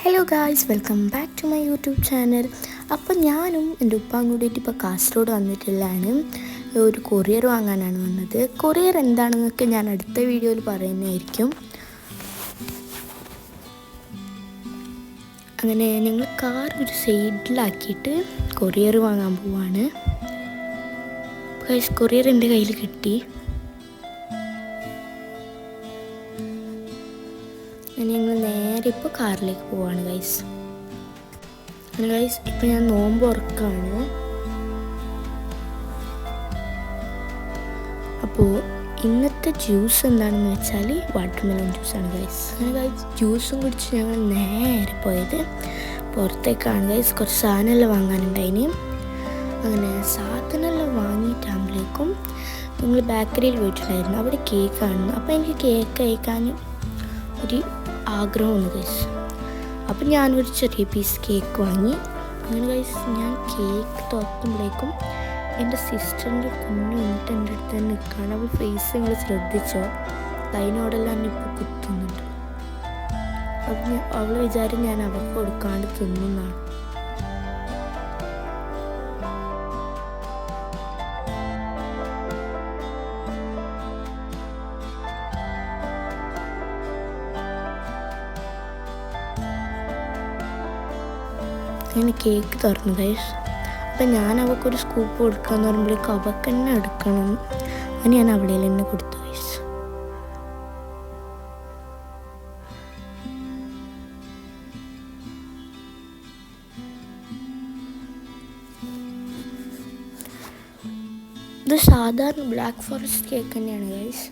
Hello guys, welcome back to my YouTube channel. അപ്പോൾ ഞാനും എൻ്റെ ഉപ്പായും കൂടിയിട്ട് ഇപ്പോൾ കാസർഗോഡ് വന്നിട്ടുള്ളതാണ്. ഒരു കൊറിയർ വാങ്ങാനാണ് വന്നത്. കൊറിയർ എന്താണെന്നൊക്കെ ഞാൻ അടുത്ത വീഡിയോയിൽ പറയുന്നതായിരിക്കും. അങ്ങനെ ഞങ്ങൾ കാർ ഒരു സൈഡിലാക്കിയിട്ട് കൊറിയർ വാങ്ങാൻ പോവാണ്. ഗായ്സ്, കൊറിയർ എൻ്റെ കയ്യിൽ കിട്ടി. ഞങ്ങൾ നേരെ ഇപ്പോൾ കാറിലേക്ക് പോവാണ് ഗൈസ്. അങ്ങനെ ഗൈസ്, ഇപ്പം ഞാൻ നോമ്പ് ഉറക്കാണ്. അപ്പോൾ ഇന്നത്തെ ജ്യൂസ് എന്താണെന്ന് വെച്ചാൽ വാട്ടർമെലൺ ജ്യൂസാണ് ഗൈസ്. അങ്ങനെ ഗൈസ്, ജ്യൂസും കുടിച്ച് ഞങ്ങൾ നേരെ പോയത് പുറത്തേക്കാണ് ഗൈസ്. കുറച്ച് സാധനമെല്ലാം വാങ്ങാനുണ്ടായിന്. അങ്ങനെ സാധനമെല്ലാം വാങ്ങിയിട്ടാകുമ്പോഴേക്കും ഞങ്ങൾ ബേക്കറിയിൽ പോയിട്ടുണ്ടായിരുന്നു. അവിടെ കേക്ക് കാണുന്നു. അപ്പോൾ എനിക്ക് കേക്ക് കഴിക്കാൻ ഒരു ആഗ്രഹമൊന്ന് ഗൈസ്. അപ്പം ഞാനൊരു ചെറിയ പീസ് കേക്ക് വാങ്ങി. അങ്ങനെ ഗൈസ്, ഞാൻ കേക്ക് തുറക്കുമ്പോഴേക്കും എൻ്റെ സിസ്റ്ററിൻ്റെ കുഞ്ഞ് വന്നിട്ട് എൻ്റെ അടുത്ത് തന്നെ നിൽക്കുകയാണ്. അവൾ ഫേസ് നിങ്ങൾ ശ്രദ്ധിച്ചോ, ലൈനോടെല്ലാം ഇപ്പോൾ കുത്തുന്നുണ്ട്. അപ്പം അവൾ വിചാരം ഞാൻ അവൾക്ക് കൊടുക്കാണ്ട് തിന്നുന്നതാണ്. അങ്ങനെ കേക്ക് തുറന്നു ഗൈസ്. അപ്പം ഞാൻ അവൾക്കൊരു സ്കൂപ്പ് കൊടുക്കാമെന്ന് പറയുമ്പോഴേക്കും അവൾക്ക് തന്നെ എടുക്കണം. അങ്ങനെ ഞാൻ അവളെ തന്നെ കൊടുത്തു ഗൈസ്. ഇത് സാധാരണ ബ്ലാക്ക് ഫോറസ്റ്റ് കേക്ക് തന്നെയാണ് ഗൈസ്.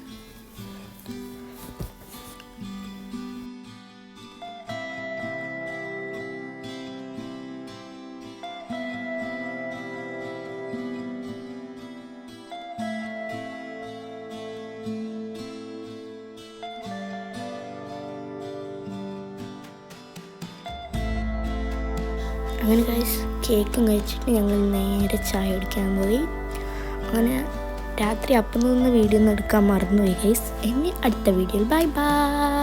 അങ്ങനെ ഗൈസ്, കേക്കും കഴിച്ചിട്ട് ഞങ്ങൾ നേരെ ചായ കുടിക്കാൻ പോയി. അങ്ങനെ രാത്രി അപ്പം നിന്ന് വീഡിയോ ഒന്നും എടുക്കാൻ മറന്നുപോയി ഗൈസ്. ഇനി അടുത്ത വീഡിയോയിൽ ബൈ ബൈ.